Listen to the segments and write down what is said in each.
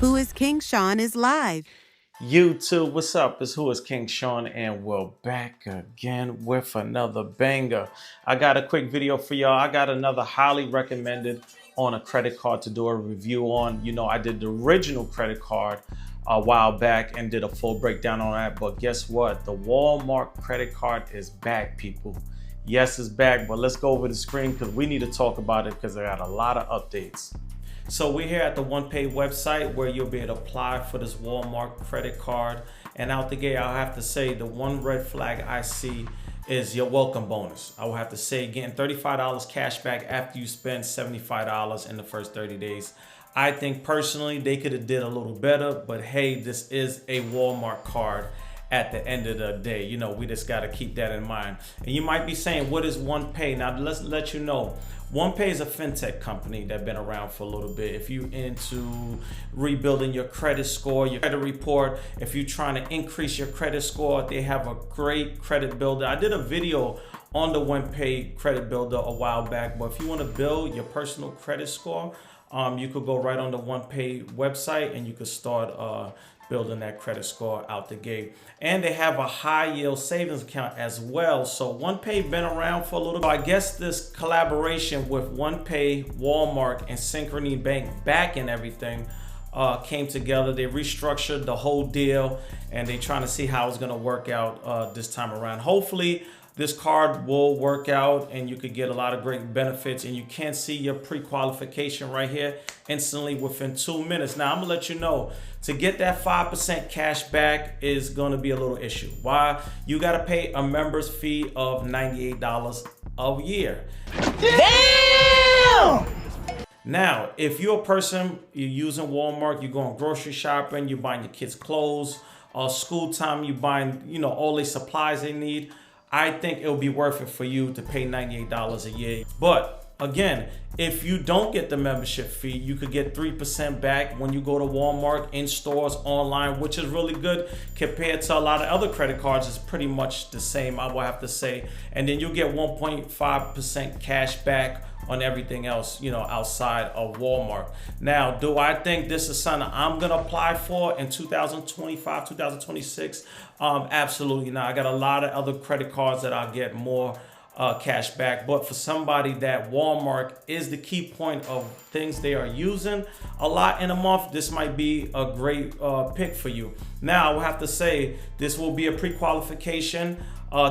Whoiskingshawn is live. YouTube, what's up? It's Whoiskingshawn, and we're back again with another banger. I got a quick video for y'all. I got another highly recommended on a credit card to do a review on. You know, I did the original credit card a while back and did a full breakdown on that. But guess what? The Walmart credit card is back, people. Yes, it's back, but let's go over the screen because we need to talk about it because I got a lot of updates. So we're here at the OnePay website where you'll be able to apply for this Walmart credit card. And out the gate, I'll have to say the one red flag I see is your welcome bonus. I will have to say getting $35 cash back after you spend $75 in the first 30 days. I think personally they could have did a little better, but hey, this is a Walmart card. At the end of the day, you know, we just got to keep that in mind. And you might be saying, what is OnePay? Now, let's let you know. OnePay is a fintech company that's been around for a little bit. If you're into rebuilding your credit score, your credit report, if you're trying to increase your credit score, they have a great credit builder. I did a video on the OnePay credit builder a while back, but if you want to build your personal credit score, you could go right on the OnePay website and you could start building that credit score out the gate. And they have a high yield savings account as well. So OnePay been around for a little bit. I guess this collaboration with OnePay, Walmart, and Synchrony Bank back and everything came together. They restructured the whole deal and they trying to see how it's gonna work out this time around. Hopefully this card will work out and you could get a lot of great benefits, and you can see your pre-qualification right here instantly within 2 minutes. Now I'm gonna let you know, to get that 5% cash back is gonna be a little issue. Why? You gotta pay a member's fee of $98 a year. Damn! Now, if you're a person, you're using Walmart, you're going grocery shopping, you're buying your kids clothes, school time, you buying, you know, all the supplies they need, I think it'll be worth it for you to pay $98 a year. But again, if you don't get the membership fee, you could get 3% back when you go to Walmart, in stores, online, which is really good compared to a lot of other credit cards. It's pretty much the same, I will have to say. And then you'll get 1.5% cash back on everything else, you know, outside of Walmart. Now, do I think this is something I'm gonna apply for in 2025, 2026? Absolutely not. I got a lot of other credit cards that I'll get more cash back, but for somebody that Walmart is the key point of things they are using a lot in a month, this might be a great pick for you. Now, I will have to say this will be a pre-qualification.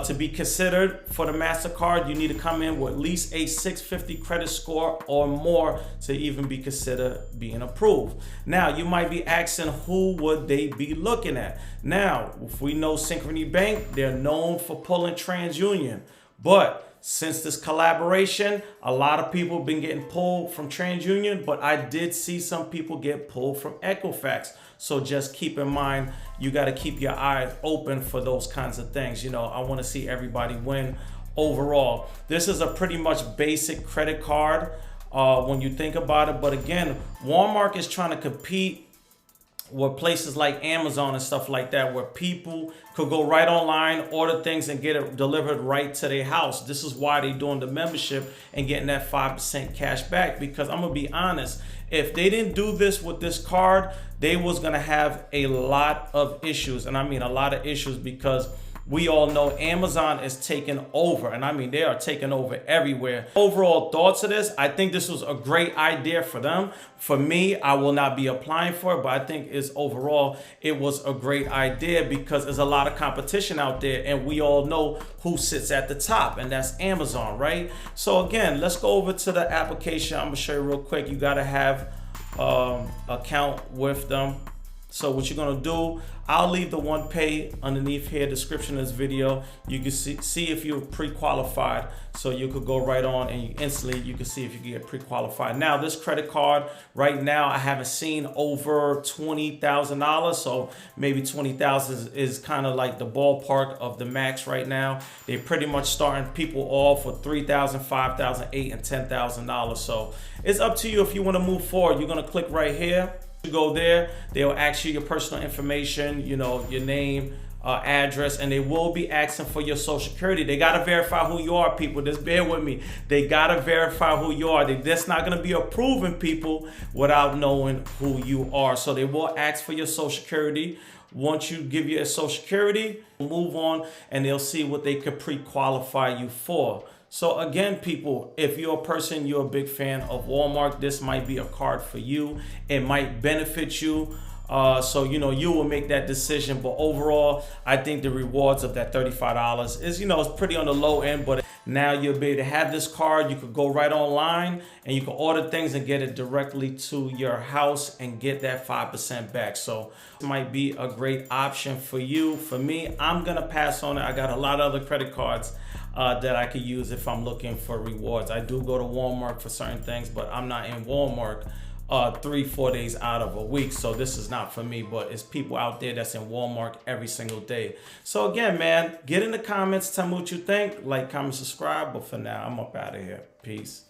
To be considered for the MasterCard, you need to come in with at least a 650 credit score or more to even be considered being approved. Now, you might be asking, who would they be looking at? Now, if we know Synchrony Bank, they're known for pulling TransUnion. But since this collaboration, a lot of people have been getting pulled from TransUnion, but I did see some people get pulled from Equifax. So just keep in mind, you got to keep your eyes open for those kinds of things. You know, I want to see everybody win overall. This is a pretty much basic credit card when you think about it. But again, Walmart is trying to compete with places like Amazon and stuff like that, where people could go right online, order things, and get it delivered right to their house. This is why they're doing the membership and getting that 5% cash back. Because I'm gonna be honest, if they didn't do this with this card, they was gonna have a lot of issues. And I mean a lot of issues, because we all know Amazon is taking over, and I mean they are taking over everywhere. Overall thoughts of this, I think this was a great idea for them. For me, I will not be applying for it, but I think overall it was a great idea, because there's a lot of competition out there, and we all know who sits at the top, and that's Amazon, right? So again, let's go over to the application. I'm gonna show you real quick. You gotta have account with them. So what you're gonna do, I'll leave the OnePay underneath here, description of this video. You can see if you're pre-qualified. So you could go right on and instantly you can see if you can get pre-qualified. Now this credit card right now, I haven't seen over $20,000. So maybe 20,000 is kind of like the ballpark of the max right now. They're pretty much starting people off with $3,000, $5,000, $8,000, and $10,000. So it's up to you if you want to move forward. You're gonna click right here. You go there, they'll ask you your personal information, you know, your name, address, and they will be asking for your social security. They got to verify who you are, people. Just bear with me. They got to verify who you are. They're just not going to be approving people without knowing who you are. So they will ask for your social security. Once you give your social security, move on, and they'll see what they could pre-qualify you for. So again, people, if you're a person, you're a big fan of Walmart, this might be a card for you. It might benefit you. So, you will make that decision. But overall, I think the rewards of that $35 is, it's pretty on the low end. But now you'll be able to have this card. You could go right online and you can order things and get it directly to your house and get that 5% back. So it might be a great option for you. For me, I'm going to pass on it. I got a lot of other credit cards that I could use if I'm looking for rewards. I do go to Walmart for certain things, but I'm not in Walmart 3-4 days out of a week, so this is not for me. But it's people out there that's in Walmart every single day. So again, man, get in the comments, tell me what you think, like, comment, subscribe. But for now, I'm up out of here. Peace.